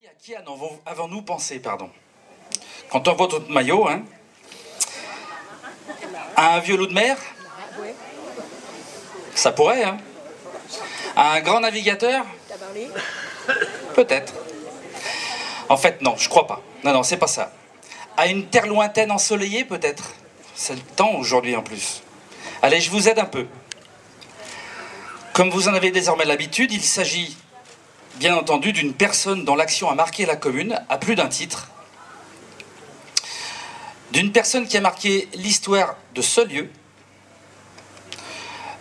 À qui avons-nous pensé, pardon? Quand on voit votre maillot, hein? À un vieux loup de mer? Ça pourrait, hein? À un grand navigateur? Peut-être. En fait, non, je crois pas. Non, c'est pas ça. À une terre lointaine ensoleillée, peut-être. C'est le temps aujourd'hui en plus. Allez, je vous aide un peu. Comme vous en avez désormais l'habitude, il s'agit bien entendu d'une personne dont l'action a marqué la commune à plus d'un titre. D'une personne qui a marqué l'histoire de ce lieu.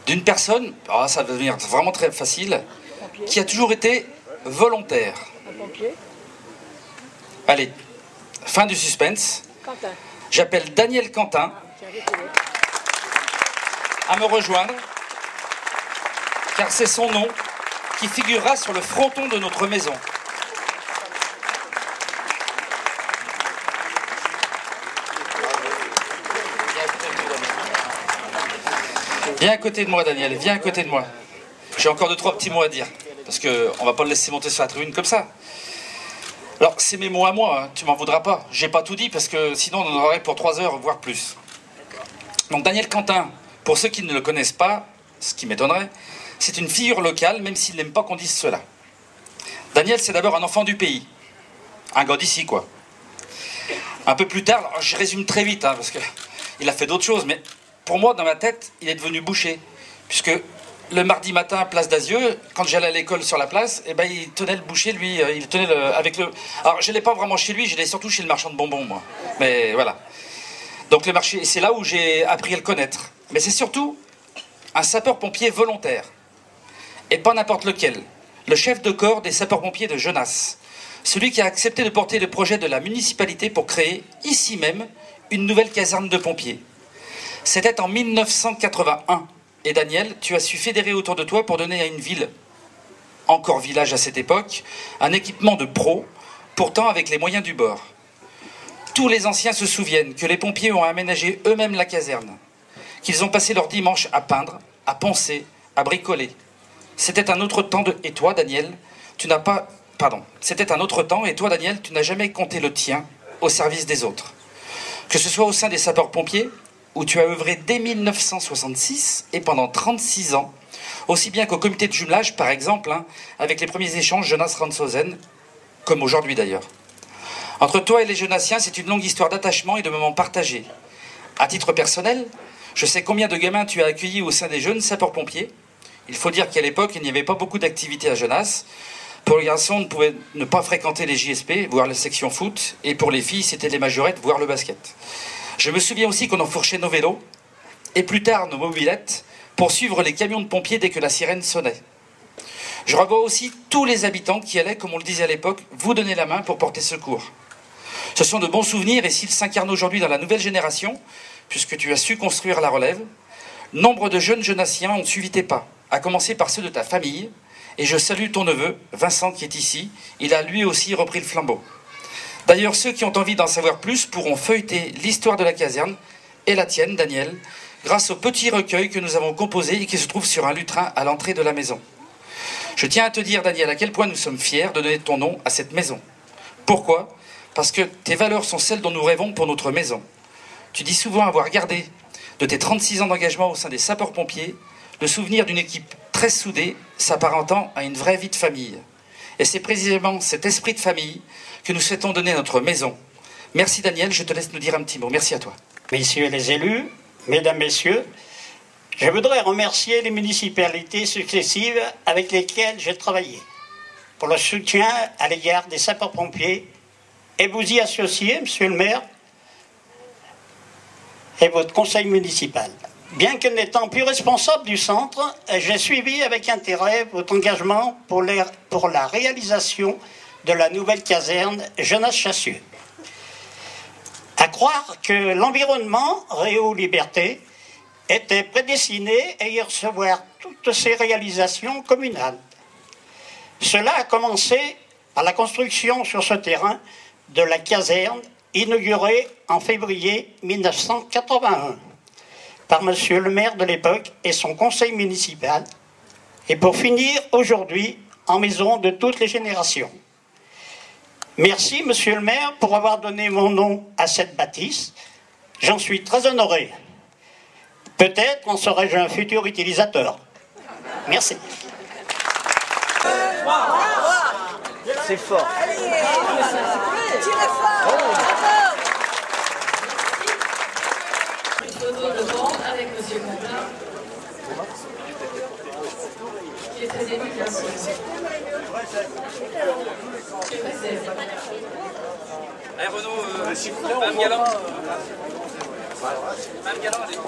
D'une personne, ça va devenir vraiment très facile, qui a toujours été volontaire. Allez, fin du suspense. J'appelle Daniel Quentin à me rejoindre, car c'est son nom qui figurera sur le fronton de notre maison. Viens à côté de moi, Daniel, viens à côté de moi. J'ai encore 2-3 petits mots à dire, parce qu'on ne va pas le laisser monter sur la tribune comme ça. Alors, c'est mes mots à moi, hein, tu m'en voudras pas. J'ai pas tout dit, parce que sinon on en aurait pour 3 heures, voire plus. Donc Daniel Quentin, pour ceux qui ne le connaissent pas, ce qui m'étonnerait, c'est une figure locale, même s'il n'aime pas qu'on dise cela. Daniel, c'est d'abord un enfant du pays. Un gars d'ici, quoi. Un peu plus tard, alors je résume très vite, hein, parce qu'il a fait d'autres choses, mais pour moi, dans ma tête, il est devenu boucher. Puisque le mardi matin, à Place d'Azieux, quand j'allais à l'école sur la place, eh ben, il tenait le boucher, lui, il tenait avec le... Alors, je ne l'ai pas vraiment chez lui, je l'ai surtout chez le marchand de bonbons, moi. Mais voilà. Donc, le marché, c'est là où j'ai appris à le connaître. Mais c'est surtout un sapeur-pompier volontaire. Et pas n'importe lequel. Le chef de corps des sapeurs-pompiers de Genasse. Celui qui a accepté de porter le projet de la municipalité pour créer, ici même, une nouvelle caserne de pompiers. C'était en 1981. Et Daniel, tu as su fédérer autour de toi pour donner à une ville, encore village à cette époque, un équipement de pro, pourtant avec les moyens du bord. Tous les anciens se souviennent que les pompiers ont aménagé eux-mêmes la caserne, qu'ils ont passé leur dimanche à peindre, à poncer, à bricoler. C'était un autre temps et toi, Daniel, tu n'as pas... Pardon. C'était un autre temps et toi, Daniel, tu n'as jamais compté le tien au service des autres. Que ce soit au sein des sapeurs-pompiers, où tu as œuvré dès 1966 et pendant 36 ans, aussi bien qu'au comité de jumelage, par exemple, hein, avec les premiers échanges Genasse-Ranshausen, comme aujourd'hui d'ailleurs. Entre toi et les Genassiens, c'est une longue histoire d'attachement et de moments partagés. À titre personnel, je sais combien de gamins tu as accueillis au sein des jeunes sapeurs-pompiers. Il faut dire qu'à l'époque, il n'y avait pas beaucoup d'activités à Genasse. Pour les garçons, on ne pouvait ne pas fréquenter les JSP, voire les sections foot, et pour les filles, c'était les majorettes, voire le basket. Je me souviens aussi qu'on enfourchait nos vélos, et plus tard nos mobylettes, pour suivre les camions de pompiers dès que la sirène sonnait. Je revois aussi tous les habitants qui allaient, comme on le disait à l'époque, vous donner la main pour porter secours. Ce sont de bons souvenirs, et s'ils s'incarnent aujourd'hui dans la nouvelle génération, puisque tu as su construire la relève, nombre de jeunes Genassiens ont suivi tes pas, à commencer par ceux de ta famille, et je salue ton neveu, Vincent, qui est ici. Il a lui aussi repris le flambeau. D'ailleurs, ceux qui ont envie d'en savoir plus pourront feuilleter l'histoire de la caserne, et la tienne, Daniel, grâce au petit recueil que nous avons composé et qui se trouve sur un lutrin à l'entrée de la maison. Je tiens à te dire, Daniel, à quel point nous sommes fiers de donner ton nom à cette maison. Pourquoi ? Parce que tes valeurs sont celles dont nous rêvons pour notre maison. Tu dis souvent avoir gardé, de tes 36 ans d'engagement au sein des sapeurs-pompiers, le souvenir d'une équipe très soudée, s'apparentant à une vraie vie de famille. Et c'est précisément cet esprit de famille que nous souhaitons donner à notre maison. Merci Daniel, je te laisse nous dire un petit mot. Merci à toi. Messieurs les élus, mesdames, messieurs, je voudrais remercier les municipalités successives avec lesquelles j'ai travaillé pour le soutien à l'égard des sapeurs-pompiers et vous y associer, monsieur le maire, et votre conseil municipal. Bien que n'étant plus responsable du centre, j'ai suivi avec intérêt votre engagement pour la réalisation de la nouvelle caserne Genasse-Chassieux. À croire que l'environnement Réau-Liberté était prédestiné à y recevoir toutes ces réalisations communales. Cela a commencé par la construction sur ce terrain de la caserne inaugurée en février 1981 par monsieur le maire de l'époque et son conseil municipal, et pour finir aujourd'hui en maison de toutes les générations. Merci, monsieur le maire, pour avoir donné mon nom à cette bâtisse. J'en suis très honoré. Peut-être en serai-je un futur utilisateur. Merci. C'est fort. Une photo de bande avec monsieur Contin, qui est très ému, bien sûr. Renaud, Mme Galland. Mme Galland, elle est